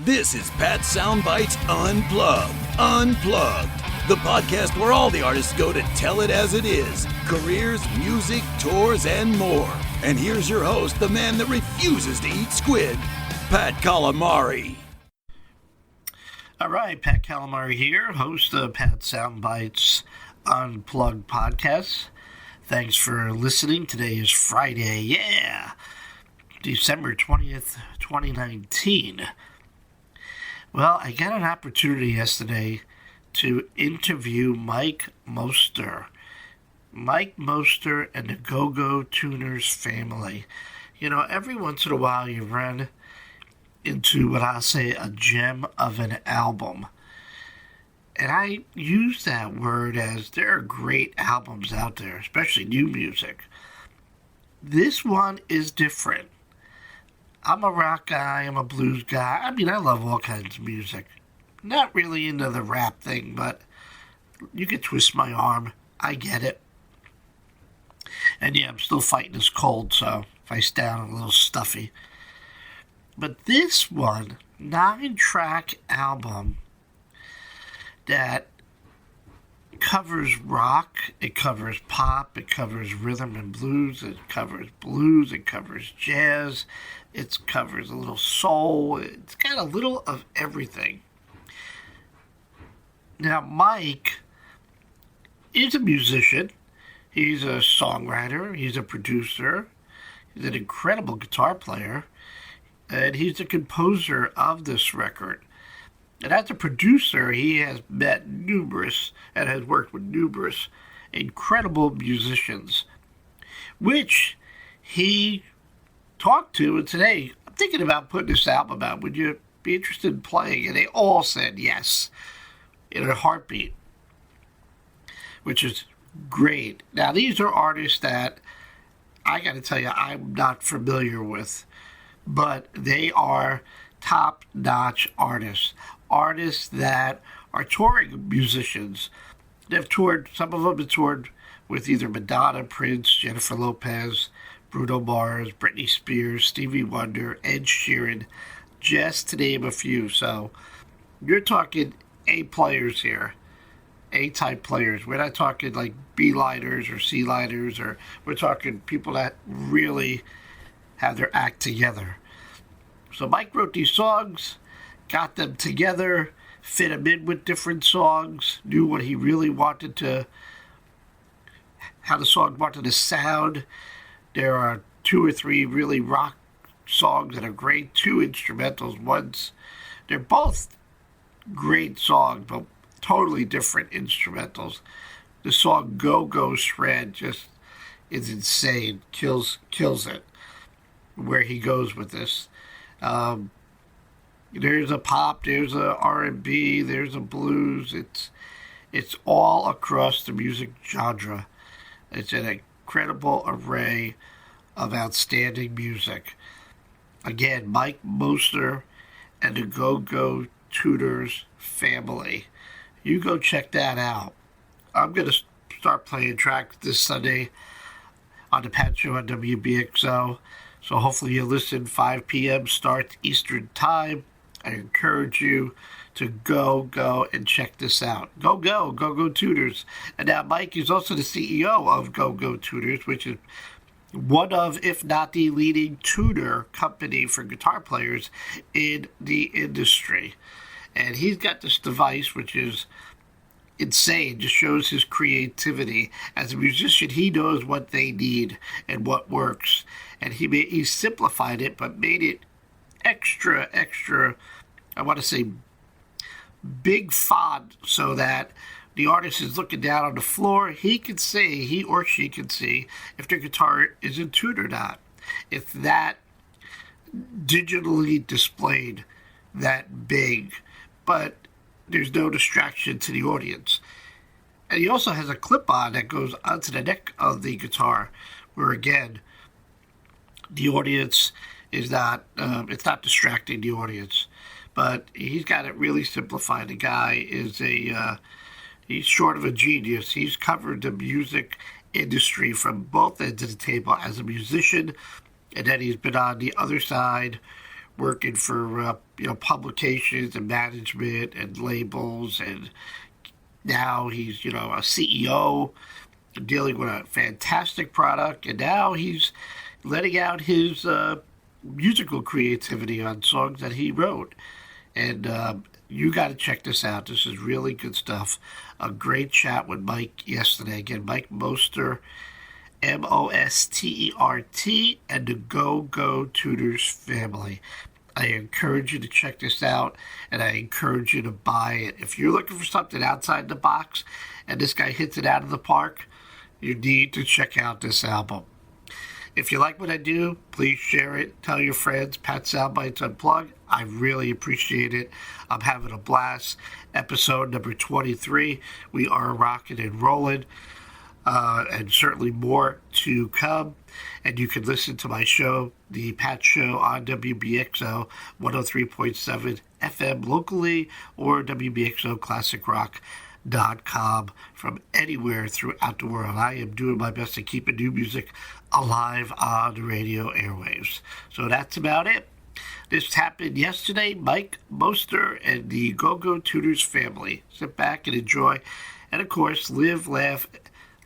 This is Pat Soundbites Unplugged, the podcast where all the artists go to tell it as it is. Careers, music, tours, and more. And here's your host, the man that refuses to eat squid, Pat Calamari. All right, Pat Calamari here, host of Pat Soundbites Unplugged podcast. Thanks for listening. Today is Friday, December 20th, 2019. Well, I got an opportunity yesterday to interview Mike Mostert. Mike Mostert and the GoGo Tuners family. You know, every once in a while you run into what I'll say a gem of an album. And I use that word as there are great albums out there, especially new music. This one is different. I'm a rock guy, I'm a blues guy. I mean, I love all kinds of music. Not really into the rap thing, but you can twist my arm. I get it. And yeah, I'm still fighting this cold, so if I sound a little stuffy. But this one, 9-track album that covers rock, it covers pop, it covers rhythm and blues, it covers jazz, it covers a little soul, it's got a little of everything. Now, Mike is a musician, he's a songwriter, he's a producer, he's an incredible guitar player, and he's the composer of this record. And as a producer, he has met numerous and has worked with numerous incredible musicians, which he talked to and said, hey, I'm thinking about putting this album out. Would you be interested in playing? And they all said yes in a heartbeat, which is great. Now, these are artists that I got to tell you, I'm not familiar with, but they are top-notch artists that are touring musicians. They've toured, some of them have toured with either Madonna, Prince, Jennifer Lopez, Bruno Mars, Britney Spears, Stevie Wonder, Ed Sheeran, just to name a few. So you're talking A players here, A-type players. We're not talking like B-liners or C-liners, or we're talking people that really have their act together. So Mike wrote these songs, got them together, fit them in with different songs, knew what he really wanted to, how the song wanted to sound. There are 2 or 3 really rock songs that are great, 2 instrumentals. They're both great songs, but totally different instrumentals. The song Go-Go Shred just is insane, kills it, where he goes with this. There's a pop, there's a R&B, there's a blues. It's all across the music genre. It's an incredible array of outstanding music. Again, Mike Mostert and the GoGo Tuners family. You go check that out. I'm going to start playing tracks this Sunday on the Pat Show on WBXO. So hopefully you listen 5 p.m. start Eastern Time. I encourage you to go and check this out. GoGo Tuners. And now Mike is also the CEO of GoGo Tuners, which is one of, if not the leading tuner company for guitar players in the industry. And he's got this device which is insane, just shows his creativity. As a musician, he knows what they need and what works. And he simplified it, but made it extra, I want to say, big font, so that the artist is looking down on the floor. He or she can see if their guitar is in tune or not. It's that digitally displayed, that big, but there's no distraction to the audience. And he also has a clip-on that goes onto the neck of the guitar, where again, the audience is not, it's not distracting the audience. But he's got it really simplified. The guy is he's short of a genius. He's covered the music industry from both ends of the table as a musician, and then he's been on the other side working for publications and management and labels, and now he's a CEO dealing with a fantastic product, and now he's letting out his musical creativity on songs that he wrote. And you got to check this out. This is really good stuff. A great chat with Mike yesterday. Again, Mike Mostert, Mostert, and the GoGo Tutors family. I encourage you to check this out, and I encourage you to buy it. If you're looking for something outside the box, and this guy hits it out of the park, you need to check out this album. If you like what I do, please share it. Tell your friends. Pat Soundbites Unplugged. I really appreciate it. I'm having a blast. Episode number 23. We are rocking and rolling. And certainly more to come. And you can listen to my show, The Pat Show, on WBXO 103.7 FM locally, or WBXOClassicRock.com from anywhere throughout the world. I am doing my best to keep new music alive on the radio airwaves. So that's about it. This happened yesterday. Mike Mostert and the GoGo Tutors family. Sit back and enjoy. And of course, live, love,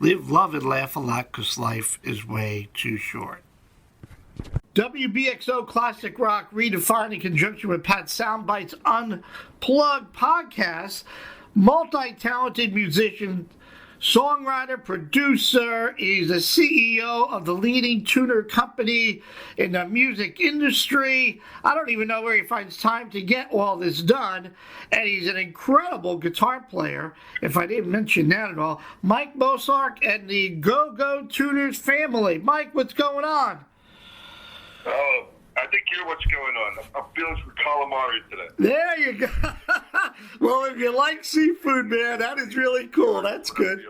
and laugh a lot, because life is way too short. WBXO Classic Rock Redefined in conjunction with Pat Soundbites Unplugged podcast. Multi-talented musician, songwriter, producer. He's the CEO of the leading tuner company in the music industry. I don't even know where he finds time to get all this done. And he's an incredible guitar player, if I didn't mention that at all. Mike Mostert and the GoGo Tutors family. Mike, what's going on? Oh, I think you're what's going on. I'm feeling some calamari today. There you go. Well, if you like seafood, man, that is really cool. That's good.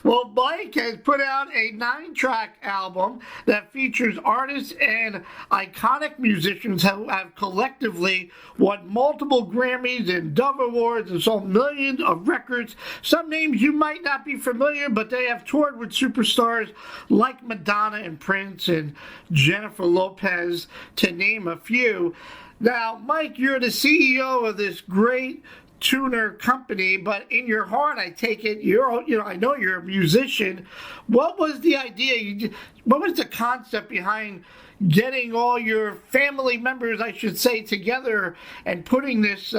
Well, Mike has put out a 9-track album that features artists and iconic musicians who have collectively won multiple Grammys and Dove Awards and sold millions of records. Some names you might not be familiar, but they have toured with superstars like Madonna and Prince and Jennifer Lopez, to name a few. Now, Mike, you're the CEO of this great tuner company, but in your heart, I take it, I know you're a musician. What was the idea? What was the concept behind getting all your family members, I should say, together and putting this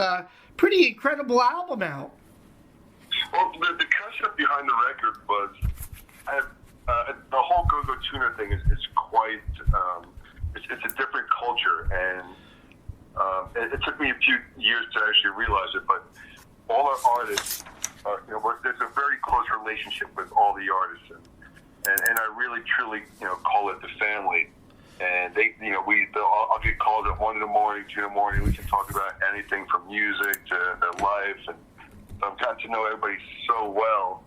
pretty incredible album out? Well, the concept behind the record was, the whole GoGo tuner thing is quite, it's a different culture, and it took me a few years to actually realize it, but all our artists, there's a very close relationship with all the artists, and I really truly, call it the family. And I'll get called at 1 in the morning, 2 in the morning. We can talk about anything from music to their life, and so I've gotten to know everybody so well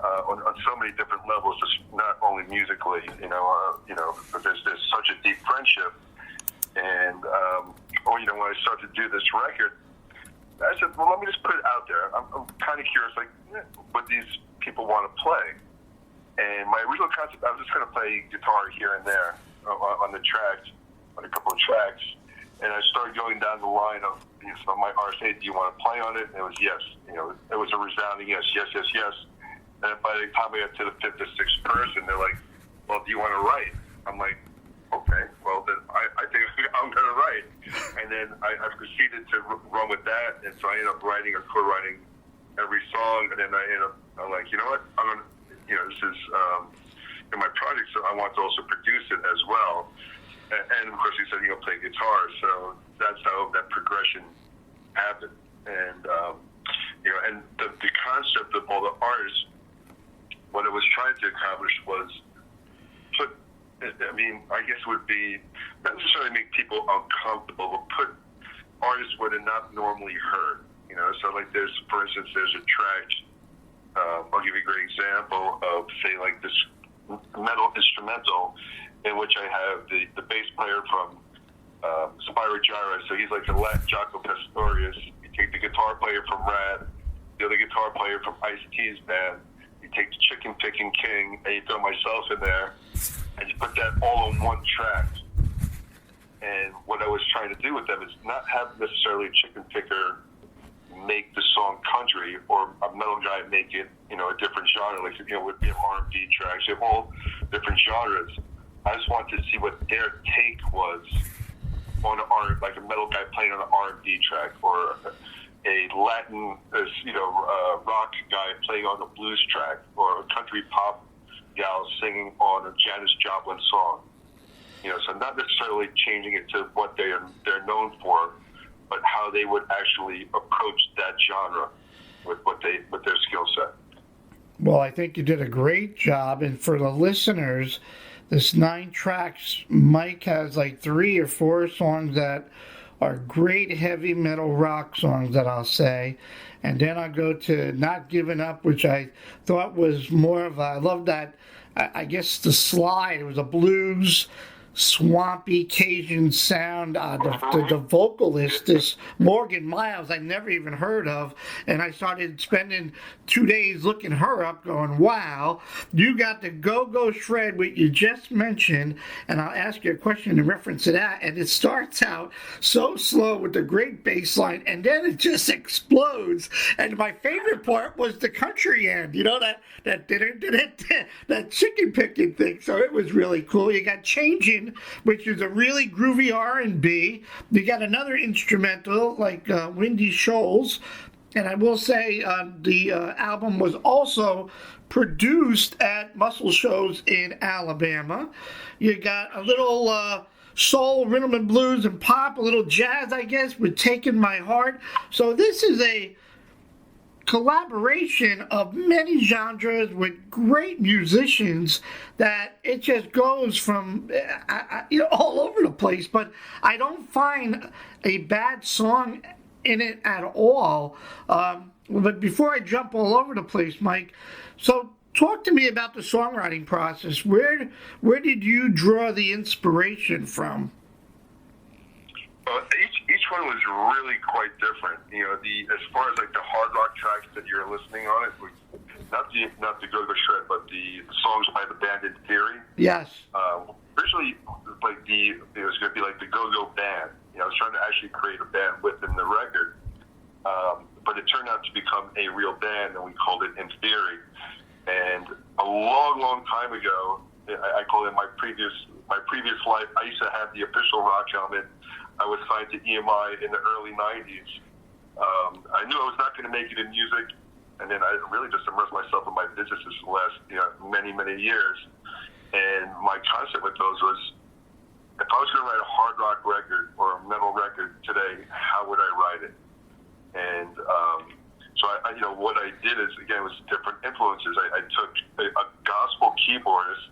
on so many different levels, just not only musically, but there's such a deep friendship. And when I started to do this record, I said, well, let me just put it out there. I'm kind of curious, what these people want to play. And my original concept, I was just going to play guitar here and there on the tracks, on a couple of tracks. And I started going down the line of, so my artist, hey, do you want to play on it? And it was yes. It was a resounding yes, yes, yes, yes. And by the time we got to the 5th or 6th person, they're like, well, do you want to write? I'm like, okay, well, then I think I'm going to write. And then I proceeded to run with that, and so I ended up writing or co-writing every song, and then I'm like, you know what, I'm going to, this is in my project, so I want to also produce it as well. And of course, he said, play guitar, so that's how that progression happened. And, and the concept of all the artists, what it was trying to accomplish was I guess would be not necessarily make people uncomfortable, but put artists where they're not normally heard. So for instance, there's a track, I'll give you a great example of, say, like this metal instrumental in which I have the bass player from Spyro Gyra, so he's like the Latin Jaco Pastorius. You take the guitar player from Rad, the other guitar player from Ice-T's band, you take the Chicken Picking King, and you throw myself in there, and you put that all on one track. And what I was trying to do with them is not have necessarily a chicken picker make the song country or a metal guy make it, a different genre. Like, we have R&B tracks, we have all different genres. I just wanted to see what their take was on like a metal guy playing on an R&B track, or a Latin, rock guy playing on a blues track, or a country pop gal singing on a Janis Joplin song. So not necessarily changing it to what they're known for, but how they would actually approach that genre with their skill set. Well, I think you did a great job, and for the listeners, this 9 tracks, Mike has like 3 or 4 songs that are great heavy metal rock songs that I'll say. And then I'll go to Not Giving Up, which I thought was more of I love that, I guess the slide, it was a blues, swampy Cajun sound. The vocalist, this Morgan Miles, I never even heard of, and I started spending 2 days looking her up, going, wow, you got the go-go shred, what you just mentioned, and I'll ask you a question in reference to that, and it starts out so slow with the great bass line, and then it just explodes, and my favorite part was the country end, that chicken picking thing, so it was really cool. You got Changing, which is a really groovy R&B. You got another instrumental like Windy Shoals, and I will say the album was also produced at Muscle Shoals in Alabama. You got a little soul, rhythm and blues and pop, a little jazz, I guess, with Taking My Heart. So this is a collaboration of many genres with great musicians that it just goes from all over the place, but I don't find a bad song in it at all. But before I jump all over the place, Mike, so talk to me about the songwriting process. Where did you draw the inspiration from? Each one was really quite different. As far as like the hard rock tracks that you're listening on it, not the go-go shred, but the songs by the band In Theory. Yes. Originally, it was going to be like the go-go band. I was trying to actually create a band within the record, but it turned out to become a real band, and we called it In Theory. And a long, long time ago, I call it my previous life. I used to have the official rock helmet. I was signed to EMI in the early 90s. I knew I was not going to make it in music, and then I really just immersed myself in my businesses the last many, many years. And my concept with those was, if I was going to write a hard rock record or a metal record today, how would I write it? And so what I did is, again, was different influences. I took a gospel keyboardist,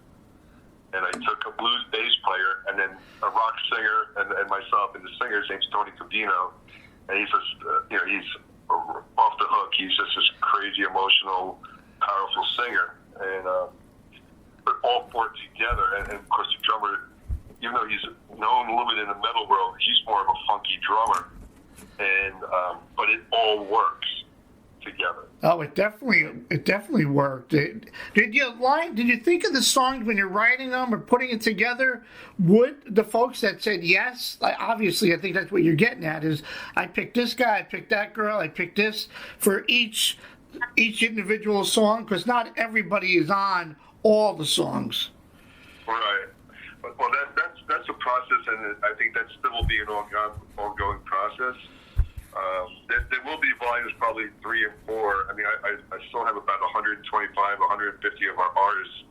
and I took a blues bass player, and then a rock singer, and myself, and the singer's name's Tony Cabino, and he's just, he's off the hook. He's just this crazy, emotional, powerful singer, and put all 4 together, and of course the drummer, even though he's known a little bit in the metal world, he's more of a funky drummer, and but it all works together. Oh, it definitely worked. Did you think of the songs when you're writing them or putting it together? Would the folks that said yes, obviously I think that's what you're getting at, is I picked this guy, I picked that girl, I picked this for each individual song, because not everybody is on all the songs. Right. Well, that's a process, and I think that still will be an ongoing process. There will be volumes probably 3 and 4. I mean, I still have about 125, 150 of our artists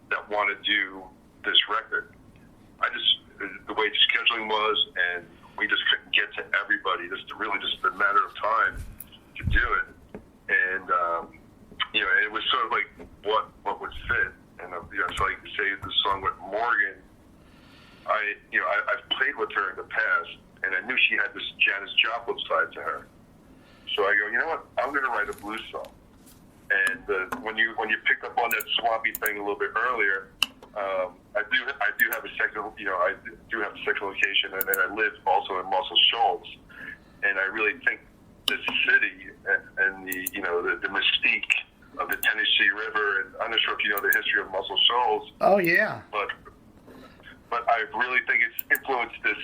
that want to do this record. The way scheduling was, and we just couldn't get to everybody. Just a matter of time to do it. And, it was sort of like what would fit. And, so like say the song with Morgan, I've played with her in the past, and I knew she had this Janis Joplin side to her. So I go, you know what? I'm going to write a blues song. And when you picked up on that swampy thing a little bit earlier, I do have a second, I do have a second location, and then I live also in Muscle Shoals. And I really think the city and the mystique of the Tennessee River, and I'm not sure if you know the history of Muscle Shoals. Oh yeah. But but I really think it's influenced this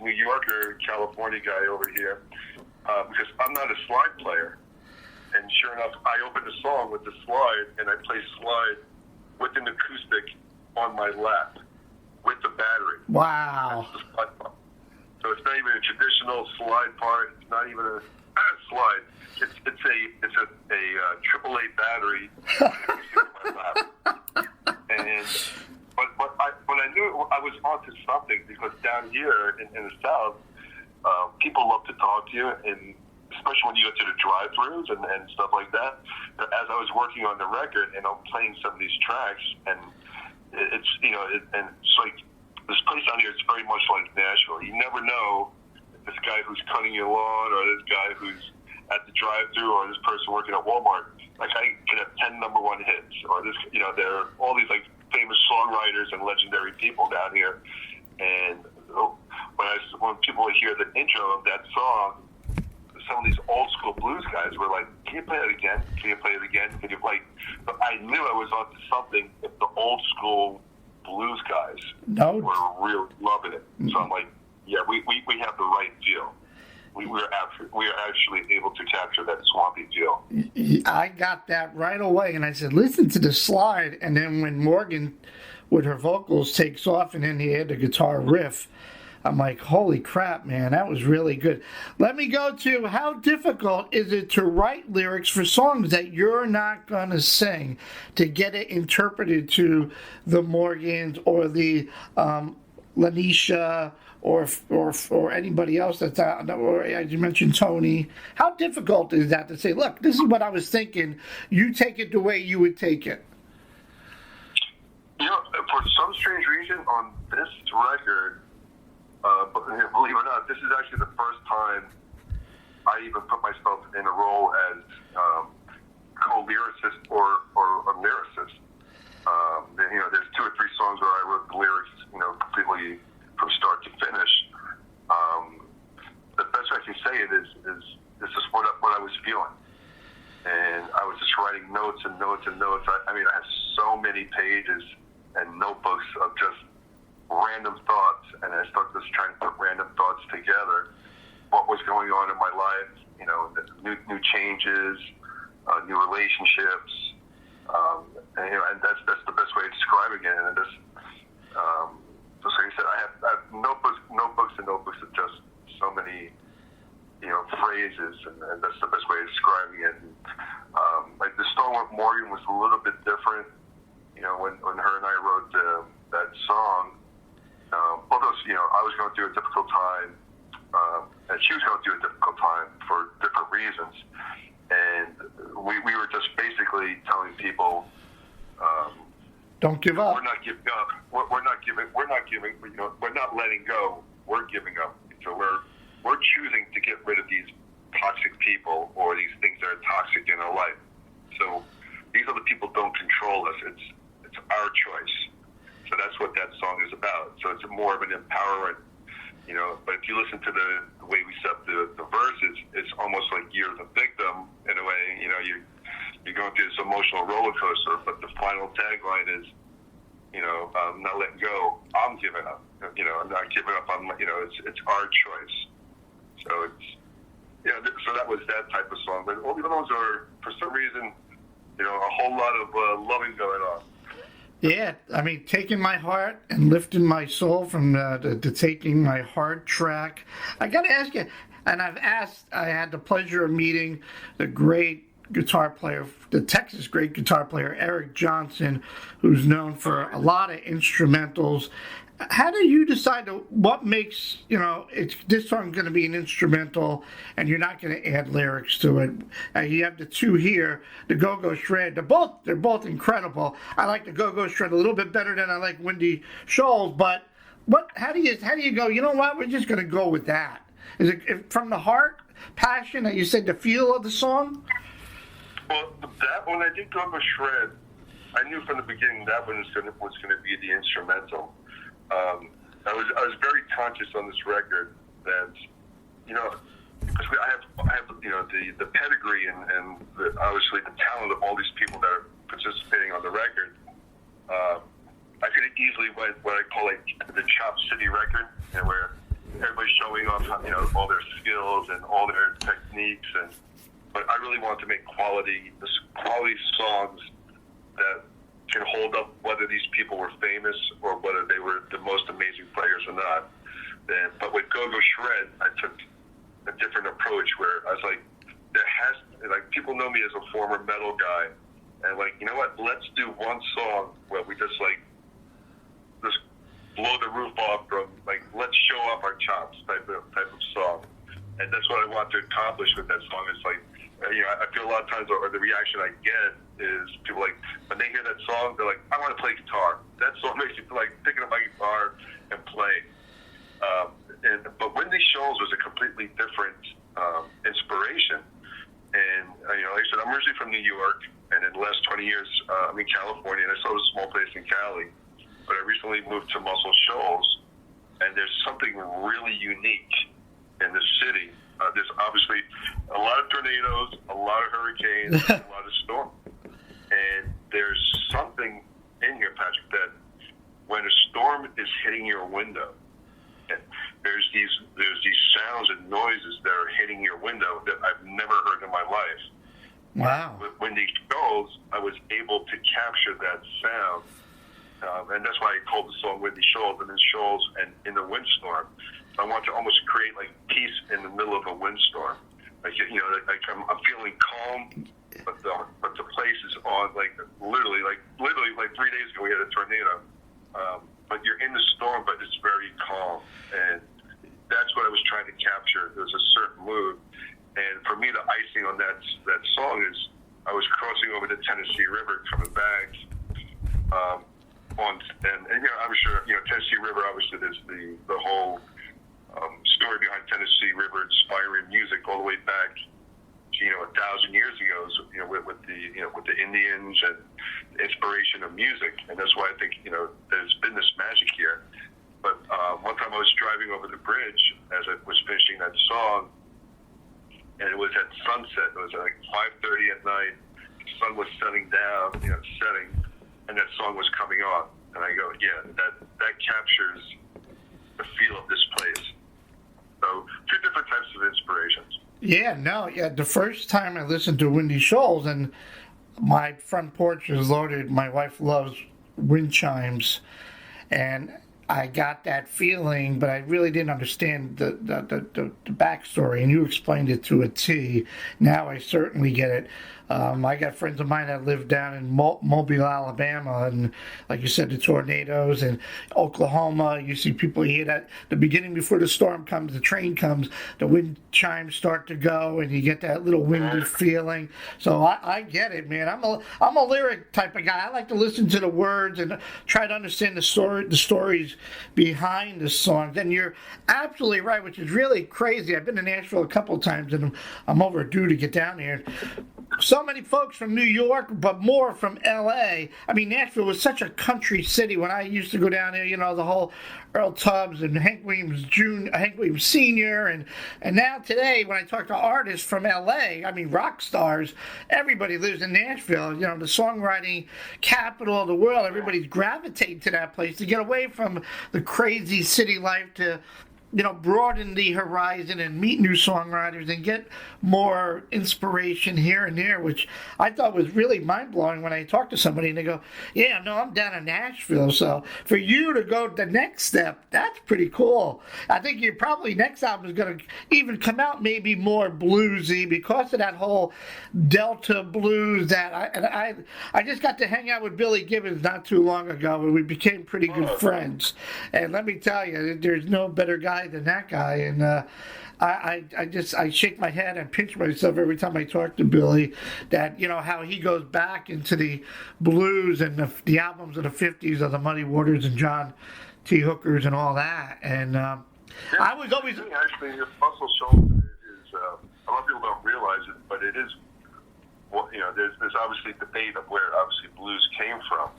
New Yorker, California guy over here, because I'm not a slide player. And sure enough, I opened the song with the slide, and I play slide with an acoustic on my lap with the battery. Wow. That's the slide part. So it's not even a traditional slide part. It's not even a slide. It's a AAA battery on my lap. And but I knew I was onto something, because down here in the South, people love to talk to you, and especially when you go to the drive-thrus and stuff like that. As I was working on the record and I'm playing some of these tracks, and it's and it's like this place down here. It's very much like Nashville. You never know if this guy who's cutting your lawn, or this guy who's at the drive-thru, or this person working at Walmart. Like, I could have 10 number one hits, or this. There are all these like famous songwriters and legendary people down here, and when people would hear the intro of that song, some of these old school blues guys were like, "Can you play it again? Can you play it again? Can you play?" But I knew I was onto something if the old school blues guys were really loving it. So I'm like, yeah, we have the right feel. We are actually able to capture that swampy feel. I got that right away, and I said, listen to the slide. And then when Morgan, with her vocals, takes off, and then he had the guitar riff, I'm like, holy crap, man, that was really good. Let me go to, how difficult is it to write lyrics for songs that you're not going to sing, to get it interpreted to the Morgans or the Lanisha or anybody else that's out, or as you mentioned, Tony? How difficult is that to say, look, this is what I was thinking, you take it the way you would take it? For some strange reason on this record, but believe it or not, this is actually the first time I even put myself in a role as co-lyricist or a lyricist. There's 2 or 3 songs where I wrote the lyrics, completely from start to finish. The best way I can say it is this is what I was feeling, and I was just writing notes and notes and notes. I have so many pages and notebooks of just random thoughts, and I started just trying to put random thoughts together. What was going on in my life, new changes, new relationships, and that's the best way of describing it. And just like I said, I have notebooks and notebooks of just so many, phrases, and that's the best way of describing it. And, like the song with Morgan was a little bit different. When her and I wrote that song. Both of us, I was going through a difficult time, and she was going through a difficult time for different reasons. And we were just basically telling people, don't give up. We're not giving up. We're not giving. We're not letting go. We're giving up. So we're choosing to get rid of these toxic people or these things that are toxic in our life. So these other people don't control us. It's our choice. So that's what that song is about. So it's more of an empowerment, But if you listen to the way we set up the verses, it's almost like you're the victim in a way. You're going through this emotional roller coaster. But the final tagline is, I'm not letting go. I'm giving up. I'm not giving up. It's our choice. So so that was that type of song. But all the other ones are, for some reason, a whole lot of loving going on. Yeah, taking my heart and lifting my soul from the taking my heart track. I got to ask you, and I had the pleasure of meeting the great guitar player, the Texas great guitar player, Eric Johnson, who's known for a lot of instrumentals. How do you decide what makes, this song going to be an instrumental and you're not going to add lyrics to it? You have the 2 here, the Go-Go Shred. They're both incredible. I like the Go-Go Shred a little bit better than I like Windy Shoals, but how do you go, you know what, we're just going to go with that? Is it from the heart, passion, that you said the feel of the song? Well, when I did Go-Go Shred, I knew from the beginning that one was going to be the instrumental. I was very conscious on this record that, because I have the pedigree and obviously the talent of all these people that are participating on the record. I could have easily went what I call like the Chop City record, where everybody's showing off, all their skills and all their techniques, but I really wanted to make quality songs that can hold up whether these people were famous or whether they were the most amazing players or not. But with Go-Go Shred, I took a different approach where I was like, people know me as a former metal guy, and like, you know what? Let's do one song where we just blow the roof off from like, let's show off our chops type of song, and that's what I want to accomplish with that song. It's like, I feel a lot of times, or the reaction I get is people like when they hear that song, they're like, I want to play guitar. That song makes you feel like picking up my guitar and playing. But Windy Shoals was a completely different inspiration. And, like I said, I'm originally from New York, and in the last 20 years, I'm in California, and I still have a small place in Cali. But I recently moved to Muscle Shoals, and there's something really unique in the city. There's obviously a lot of tornadoes, a lot of hurricanes, a lot of storms. And there's something in here, Patrick, that when a storm is hitting your window, there's these sounds and noises that are hitting your window that I've never heard in my life. Wow. With Windy Shoals, I was able to capture that sound, and that's why I called the song Windy Shoals, and then Shoals and in the windstorm. I want to almost create like peace in the middle of a windstorm. Like, I'm feeling calm, but the place is on literally 3 days ago we had a tornado. But you're in the storm, but it's very calm, and that's what I was trying to capture. There's a certain mood, and for me, the icing on that song is I was crossing over the Tennessee River coming back, I'm sure Tennessee River. Obviously, there's the whole story behind Tennessee River inspiring music all the way back to 1,000 years ago. So, with the Indians and the inspiration of music, and that's why I think there's been this magic here. But one time I was driving over the bridge as I was finishing that song, and it was at sunset. It was like 5:30 at night. The sun was setting down, and that song was coming on. And I go, yeah, that captures the feel of this place. So two different types of inspirations. Yeah, the first time I listened to Windy Shoals, and my front porch is loaded, my wife loves wind chimes, and I got that feeling, but I really didn't understand the backstory, and you explained it to a T. Now I certainly get it. I got friends of mine that live down in Mobile, Alabama, and like you said, the tornadoes, and Oklahoma. You see people here at the beginning before the storm comes, the train comes, the wind chimes start to go, and you get that little windy feeling. So I get it, man. I'm a lyric type of guy. I like to listen to the words and try to understand the stories behind the songs. And you're absolutely right, which is really crazy. I've been to Nashville a couple of times, and I'm overdue to get down here. So many folks from New York, but more from L.A. I mean, Nashville was such a country city when I used to go down there, the whole Earl Tubbs and Hank Williams Sr. And now today, when I talk to artists from L.A., I mean, rock stars, everybody lives in Nashville. The songwriting capital of the world. Everybody's gravitating to that place to get away from the crazy city life to broaden the horizon and meet new songwriters and get more inspiration here and there, which I thought was really mind-blowing when I talked to somebody and they go, yeah, no, I'm down in Nashville. So for you to go the next step, that's pretty cool. I think your probably next album is going to even come out maybe more bluesy because of that whole Delta blues that I just got to hang out with Billy Gibbons not too long ago and we became pretty good friends. And let me tell you, there's no better guy than that guy, and I shake my head and pinch myself every time I talk to Billy that how he goes back into the blues and the albums of the 50s of the Muddy Waters and John T. Hookers and all that. And I was always actually Muscle Shoals is a lot of people don't realize it, but it is there's obviously debate of where obviously blues came from.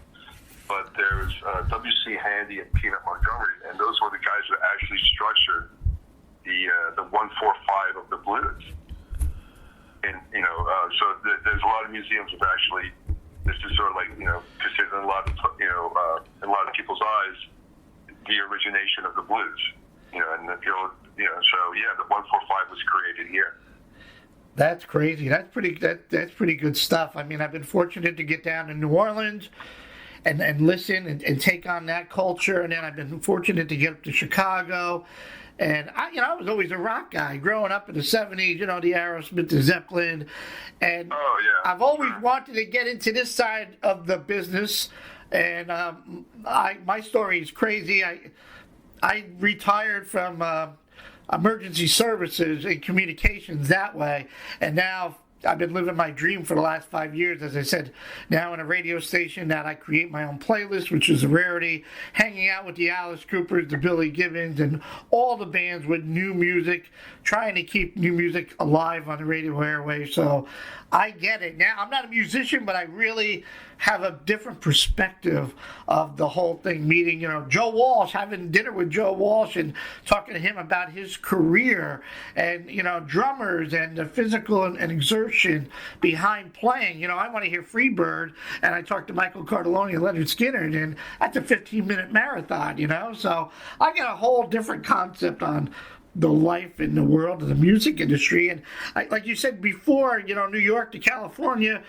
But there's W.C. Handy and Peanut Montgomery, and those were the guys that actually structured the 1-4-5 of the blues. And so there's a lot of museums have actually this is sort of like, considered in a lot of in a lot of people's eyes, the origination of the blues. And the the 145 was created here. That's crazy. That's pretty good stuff. I mean, I've been fortunate to get down to New Orleans and listen and take on that culture, and then I've been fortunate to get up to Chicago. And I was always a rock guy growing up in the '70s. The Aerosmith, the Zeppelin, and I've always wanted to get into this side of the business. And my story is crazy. I retired from emergency services and communications that way, and now I've been living my dream for the last 5 years, as I said, now in a radio station that I create my own playlist, which is a rarity, hanging out with the Alice Coopers, the Billy Gibbons, and all the bands with new music, trying to keep new music alive on the radio airwaves. So I get it. Now, I'm not a musician, but I really have a different perspective of the whole thing. Meeting, Joe Walsh, having dinner with Joe Walsh and talking to him about his career and, drummers and the physical and exertion behind playing. I want to hear Freebird, and I talked to Michael Cardelloni and Leonard Skinner, and that's a 15-minute marathon, So I got a whole different concept on the life in the world of the music industry. And like you said before, New York to California,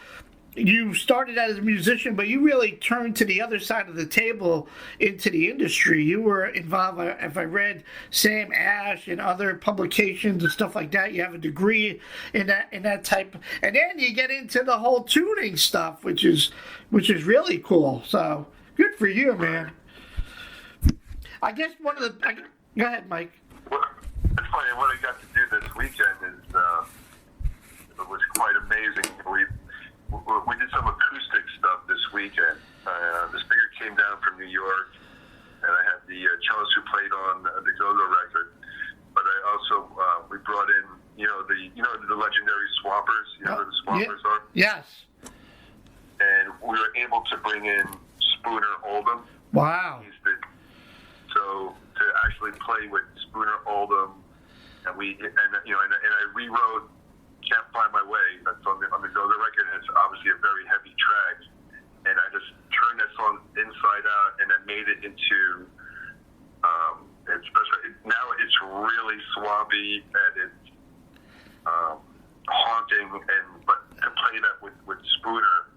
you started out as a musician, but you really turned to the other side of the table into the industry. You were involved, if I read Sam Ash and other publications and stuff like that. You have a degree in that type, and then you get into the whole tuning stuff, which is really cool. So good for you, man. I guess go ahead, Mike. Well, it's funny. What I got to do this weekend was quite amazing. We did some acoustic stuff this weekend. The speaker came down from New York, and I had the cellist who played on the GoGo record. But I also we brought in the legendary Swampers. You know who the Swampers are? Yes. And we were able to bring in Spooner Oldham. Wow. So to actually play with Spooner Oldham, and I rewrote Can't Find My Way. That's on the GoGo record. It's obviously a very heavy track, and I just turned that song inside out, and I made it into now it's really swampy and it's haunting, but to play that with Spooner,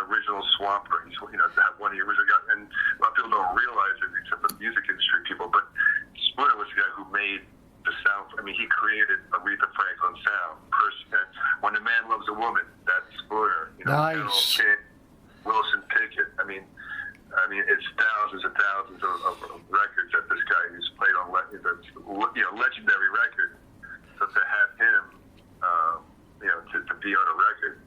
original Swamper, he's to have one of the original guys, and a lot of people don't realize it except for music industry people, but Spooner was the guy who made the sound. I mean, he created Aretha Franklin sound. When a Man Loves a Woman, that's Spooner. Nice. Wilson Pickett. I mean, it's thousands and thousands of records that this guy who's played on legendary record. So to have him, to be on a record,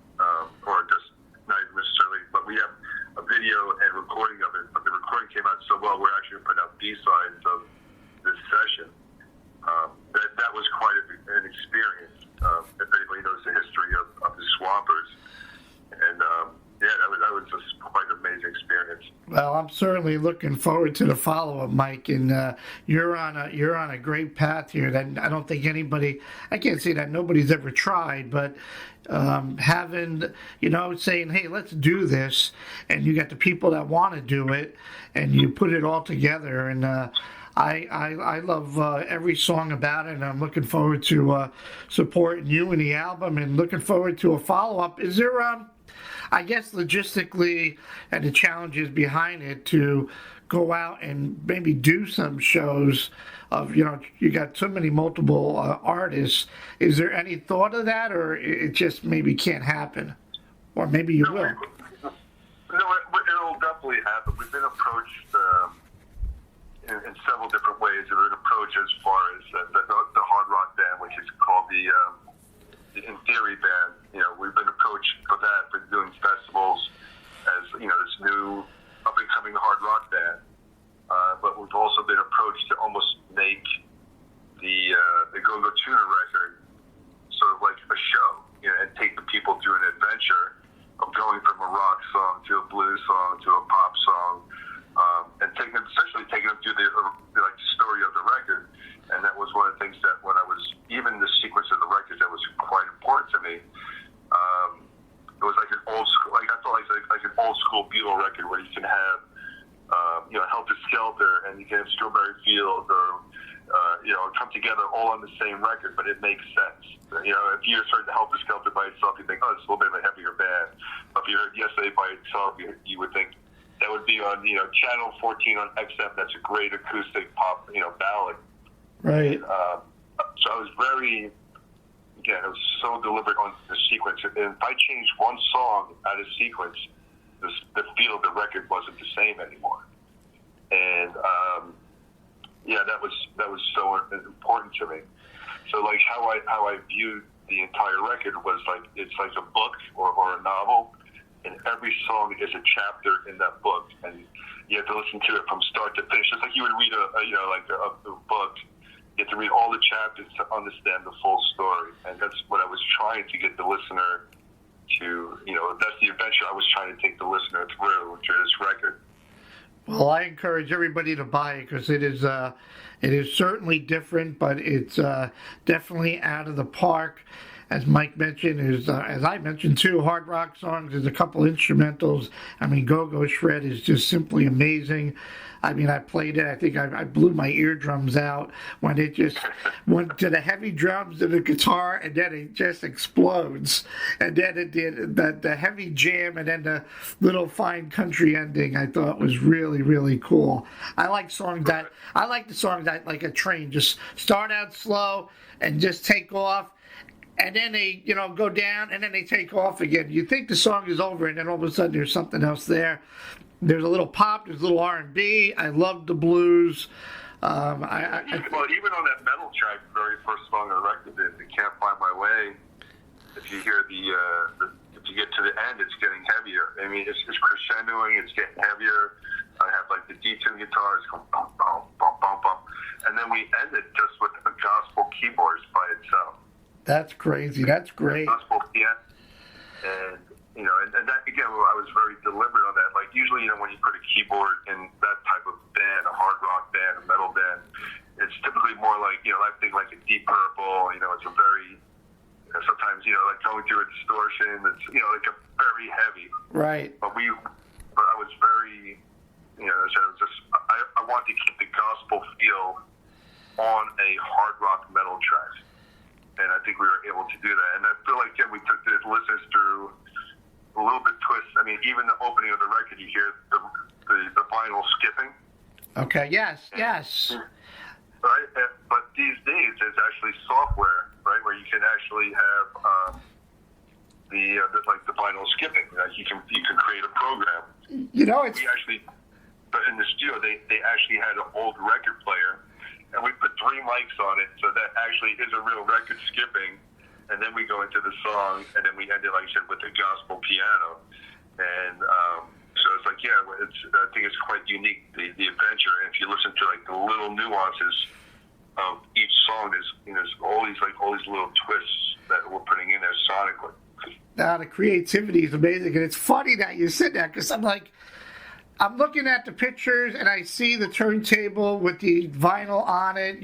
or just not even necessarily, but we have a video and recording of it. But the recording came out so well, we're actually going to put out B-sides of this session. That was quite an experience. If anybody knows the history of the Swampers, and that was just quite an amazing experience. Well, I'm certainly looking forward to the follow-up, Mike. And you're on a great path here. That I don't think anybody. I can't say that nobody's ever tried, but having saying, hey, let's do this, and you got the people that want to do it, and you put it all together, and I love every song about it, and I'm looking forward to supporting you in the album, and looking forward to a follow-up. Is there, I guess, logistically, and the challenges behind it to go out and maybe do some shows of, you got so many multiple artists. Is there any thought of that, or it just maybe can't happen? Or maybe you will? No, it'll definitely happen. We've been approached in several different ways. We've been approached as far as the hard rock band, which is called the In Theory band. We've been approached for that, for doing festivals as this new up and coming hard rock band. But we've also been approached to almost make the GoGo Tuner record sort of like a show, and take the people through an adventure of going from a rock song to a blues song to a pop song, and essentially taking them through the story of the record. And that was one of the things that when I was, even the sequence of the records, that was quite important to me. It was like an old school, I felt like like an old school Beatle record where you can have, Helter Skelter, and you can have Strawberry Fields, or come together all on the same record, but it makes sense. If you heard the Helter Skelter by itself, you think, oh, it's a little bit of a heavier band. But if you heard Yesterday by itself, you would think that would be on, channel 14 on XM. That's a great acoustic pop, ballad. Right. And, so I was it was so deliberate on the sequence. And if I changed one song out of sequence, the feel of the record wasn't the same anymore. And that was so important to me. So like how I viewed the entire record was like it's like a book or a novel, and every song is a chapter in that book, and you have to listen to it from start to finish. Just like you would read a book. You have to read all the chapters to understand the full story, and that's what I was trying to get the listener to. That's the adventure I was trying to take the listener through this record. Well, I encourage everybody to buy it because it is certainly different, but it's definitely out of the park. As Mike mentioned, as I mentioned too, hard rock songs. There's a couple instrumentals. I mean, Go-Go Shred is just simply amazing. I mean, I played it. I think I blew my eardrums out when it just went to the heavy drums and the guitar, and then it just explodes. And then it did the heavy jam, and then the little fine country ending. I thought was really, really cool. I like the songs that like a train, just start out slow and just take off. And then they, go down, and then they take off again. You think the song is over, and then all of a sudden there's something else there. There's a little pop, there's a little R&B. I love the blues. Well, even on that metal track, the very first song on the record, "The Can't Find My Way," if you hear if you get to the end, it's getting heavier. I mean, it's crescendoing, it's getting heavier. I have like the D-tune guitars going bum, bum, bum, bum, bum. And then we end it just with a gospel keyboards by itself. That's crazy. That's great. Gospel piano. And that, again, I was very deliberate on that. Like, usually, when you put a keyboard in that type of band, a hard rock band, a metal band, it's typically more like, I think like a Deep Purple, it's a very, sometimes, like going through a distortion, it's, like a very heavy. Right. But I was very, I wanted to keep the gospel feel on a hard rock metal track. And I think we were able to do that. And I feel like, we took the listeners through a little bit twist. I mean, even the opening of the record, you hear the vinyl skipping. Okay, yes. Right? But these days, there's actually software, right, where you can actually have the vinyl skipping. Like you can create a program. But in the studio, they actually had an old record player, and we put 3 mics on it, so that actually is a real record skipping. And then we go into the song, and then we end it, like you said, with the gospel piano. And so it's like, I think it's quite unique, the adventure. And if you listen to like the little nuances of each song, there's all these little twists that we're putting in there sonically. Now, the creativity is amazing, and it's funny that you said that because I'm looking at the pictures and I see the turntable with the vinyl on it,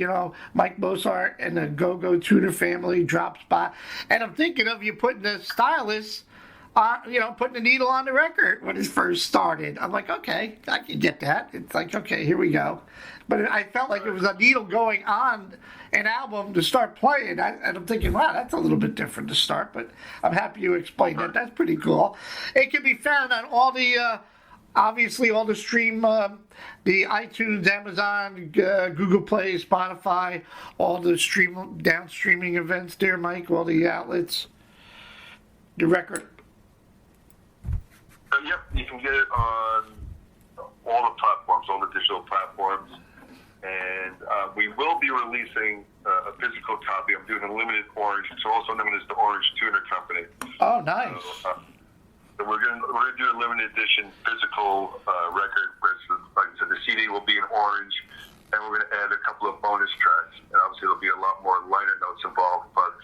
Mike Mostert and the Go-Go Tuner family drops by. And I'm thinking of you putting the stylus on, putting the needle on the record when it first started. I'm like, okay, I can get that. It's like, okay, here we go. But I felt like it was a needle going on an album to start playing. And I'm thinking, wow, that's a little bit different to start. But I'm happy you explained that. That's pretty cool. It can be found on all the... obviously, all the stream, the iTunes, Amazon, Google Play, Spotify, all the downstreaming events there, Mike, all the outlets, the record. Yep, you can get it on all the platforms, all the digital platforms. And we will be releasing a physical copy. I'm doing a limited orange. It's also known as the Orange Tuner Company. Oh, nice. So we're gonna do a limited edition physical record, where like I said, the CD will be in orange, and we're gonna add a couple of bonus tracks. And obviously, there'll be a lot more liner notes involved, but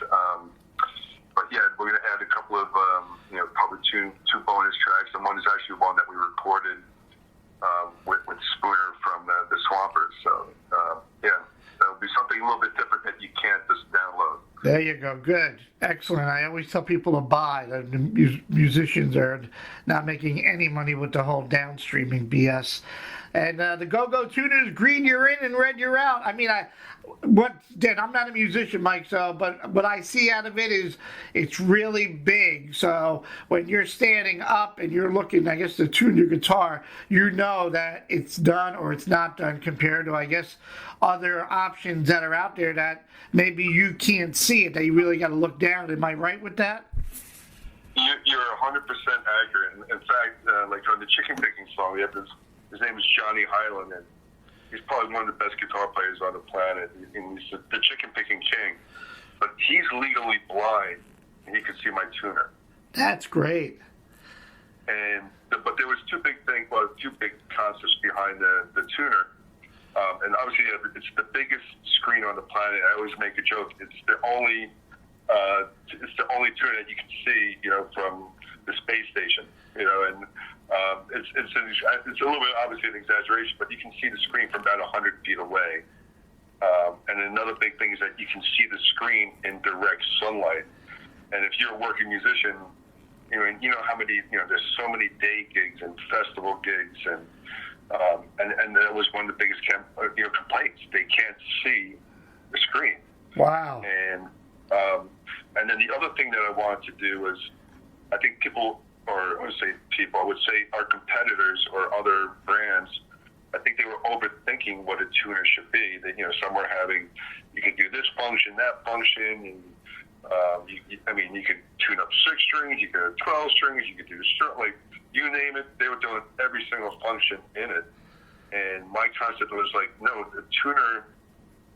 yeah, we're gonna add a couple of probably two bonus tracks, and one is actually one that we recorded with Spooner from the Swampers. So yeah, that'll be something a little bit different that you can't just download. There you go. Good. Excellent. I always tell people to buy. The musicians are not making any money with the whole downstreaming BS. And the Go-Go tuners, green you're in and red you're out. I mean, I'm not a musician, Mike, so but what I see out of it is it's really big. So when you're standing up and you're looking, I guess, to tune your guitar, you know that it's done or it's not done compared to, I guess, other options that are out there that maybe you can't see it, that you really got to look down. Am I right with that? You're 100% accurate. In fact, like on the chicken picking song, we have his name is Johnny Hyland, and he's probably one of the best guitar players on the planet. And he's the chicken picking king. But he's legally blind, and he can see my tuner. That's great. But there was two big concepts behind the tuner. And obviously, it's the biggest screen on the planet. I always make a joke. It's the only tuner that you can see, from the space station. And it's a little bit obviously an exaggeration, but you can see the screen from about 100 feet away. And another big thing is that you can see the screen in direct sunlight. And if you're a working musician, and you know how many, there's so many day gigs and festival gigs, and that was one of the biggest complaints. They can't see the screen. Wow. And then the other thing that I wanted to do was, I think I would say our competitors or other brands, I think they were overthinking what a tuner should be. That some were having, you could do this function, that function, and you could tune up 6 strings, you could have 12 strings, you could do like you name it. They were doing every single function in it, and my concept was like, no, the tuner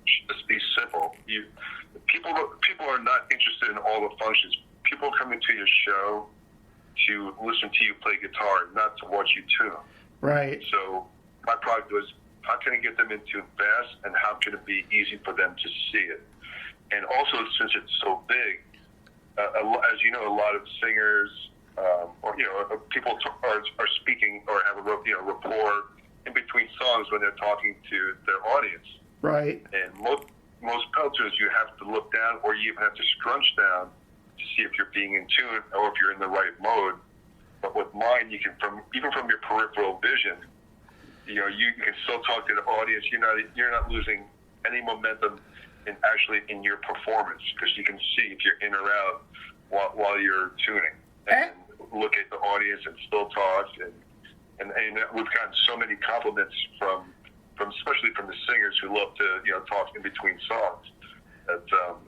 should just be simple. People are not interested in all the functions. People come into your show to listen to you play guitar, not to watch you tune. Right. So my product was, how can I get them into fast, and how can it be easy for them to see it? And also, since it's so big, as you know, a lot of singers or people are speaking or have a rapport in between songs when they're talking to their audience. Right. And most pedal tuners, you have to look down, or you even have to scrunch down to see if you're being in tune or if you're in the right mode. But with mine, you can, even from your peripheral vision, you can still talk to the audience. You're not losing any momentum in your performance, because you can see if you're in or out while you're tuning, and look at the audience and still talk. And we've gotten so many compliments from especially from the singers who love to talk in between songs, that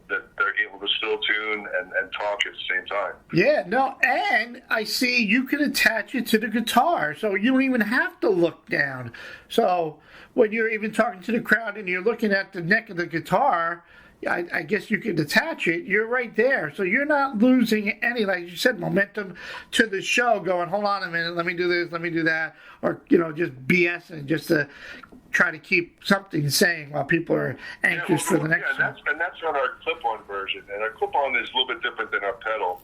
they're able to still tune and talk at the same time. Yeah, no, and I see you can attach it to the guitar, so you don't even have to look down. So when you're even talking to the crowd and you're looking at the neck of the guitar, I guess you could attach it. You're right there, so you're not losing any, like you said, momentum to the show. Going, hold on a minute, let me do this, let me do that, or just BS and just to try to keep something saying while people are anxious for the next one. And that's on our clip-on version. And our clip-on is a little bit different than our pedal.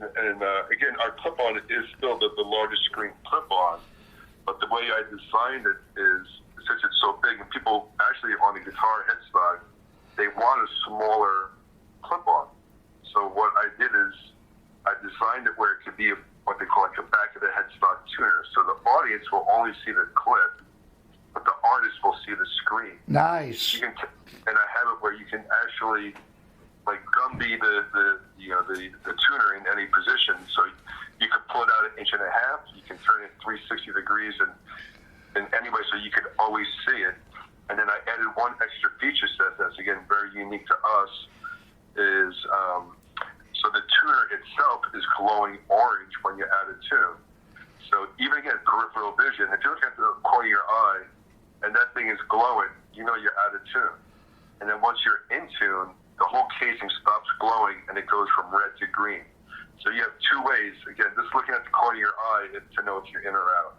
And again, our clip-on is still the largest screen clip-on. But the way I designed it is, since it's so big, and people actually on the guitar headstock, they want a smaller clip-on. So what I did is I designed it where it could be what they call like a back of the headstock tuner. So the audience will only see the clip, but the artist will see the screen. Nice. And I have it where you can actually like Gumby the tuner in any position. So you could pull it out 1.5 inches. You can turn it 360 degrees and anyway, so you can always see it. And then I added one extra feature set that's again very unique to us. Is so the tuner itself is glowing orange when you add a tune. So even again, peripheral vision, if you look at the corner of your eye and that thing is glowing, you're out of tune. And then once you're in tune, the whole casing stops glowing and it goes from red to green. So you have 2 ways, again, just looking at the corner of your eye to know if you're in or out.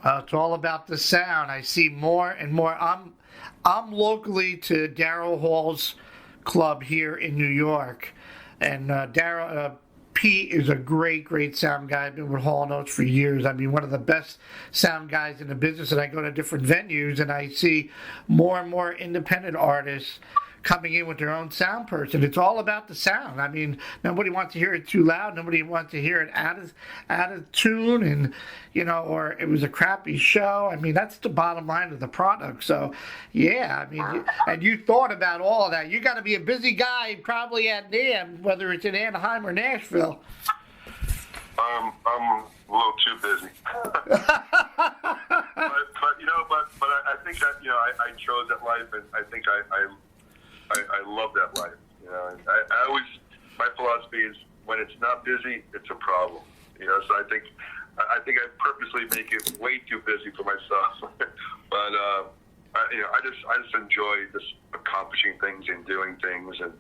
It's all about the sound. I see more and more. I'm locally to Darrell Hall's club here in New York, and Pete is a great sound guy. I've been with Hall Notes for years. I mean, one of the best sound guys in the business. And I go to different venues, and I see more and more independent artists coming in with their own sound person. It's all about the sound. I mean, nobody wants to hear it too loud. Nobody wants to hear it out of tune, and or it was a crappy show. I mean, that's the bottom line of the product. So, yeah, I mean, and you thought about all of that. You got to be a busy guy, probably at NAMM, whether it's in Anaheim or Nashville. I'm a little too busy. but I think that I chose that life, and I think I love that life. I always, my philosophy is when it's not busy, it's a problem. So I think I purposely make it way too busy for myself. But I just enjoy just accomplishing things and doing things, and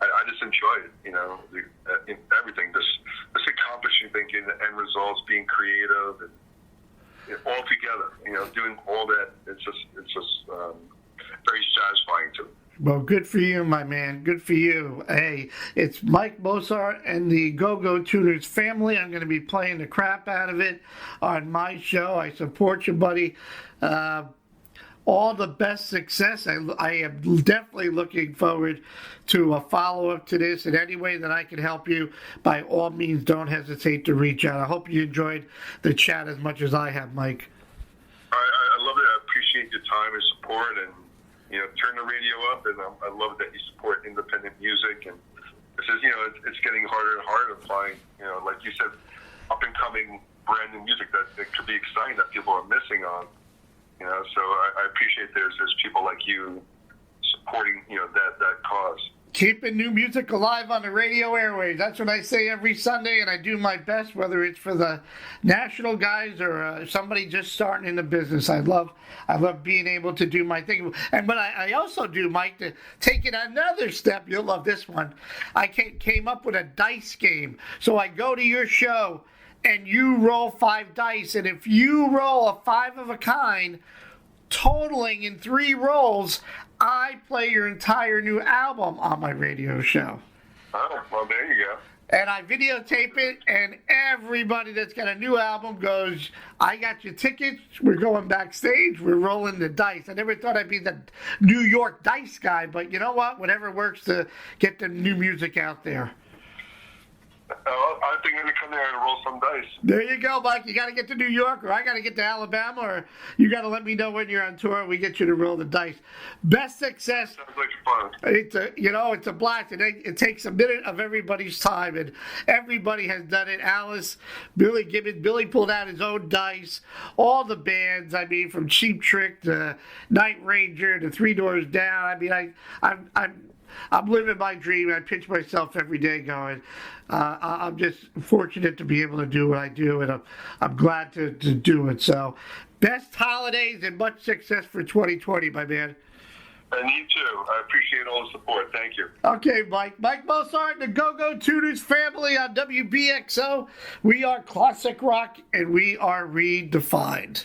I just enjoy it. Everything, just accomplishing things, the end results, being creative, and all together. Doing all that. It's just very satisfying to me. Well, good for you, my man. Good for you. Hey, it's Mike Mostert and the GoGo Tuners family. I'm going to be playing the crap out of it on my show. I support you, buddy. All the best success. I am definitely looking forward to a follow-up to this. In any way that I can help you, by all means, don't hesitate to reach out. I hope you enjoyed the chat as much as I have, Mike. I love it. I appreciate your time and support, and turn the radio up, and I love that you support independent music. And it's just, it's getting harder and harder to find, like you said, up-and-coming brand new music that could be exciting that people are missing on. So I appreciate there's people like you supporting, that cause. Keeping new music alive on the radio airwaves. That's what I say every Sunday, and I do my best, whether it's for the national guys or somebody just starting in the business. I love being able to do my thing. But I also do, Mike, to take it another step. You'll love this one. I came up with a dice game. So I go to your show, and you roll 5 dice, and if you roll a 5 of a kind, totaling in 3 rolls, I play your entire new album on my radio show. Oh, well, there you go. And I videotape it, and everybody that's got a new album goes, I got your tickets, we're going backstage, we're rolling the dice. I never thought I'd be the New York dice guy, but you know what? Whatever works to get the new music out there. I think I'm going to come there and roll some dice. There you go, Mike. You got to get to New York, or I got to get to Alabama, or you got to let me know when you're on tour and we get you to roll the dice. Best success. Sounds like fun. It's a blast. It takes a minute of everybody's time, and everybody has done it. Alice, Billy Gibbons, Billy pulled out his own dice. All the bands, I mean, from Cheap Trick to Night Ranger to Three Doors Down. I mean, I'm living my dream. I pinch myself every day going, I'm just fortunate to be able to do what I do, and I'm glad to do it. So, best holidays and much success for 2020, my man. And you too. I appreciate all the support. Thank you. Okay, Mike. Mike Mostert, the GoGo Tuners family on WBXO. We are classic rock, and we are redefined.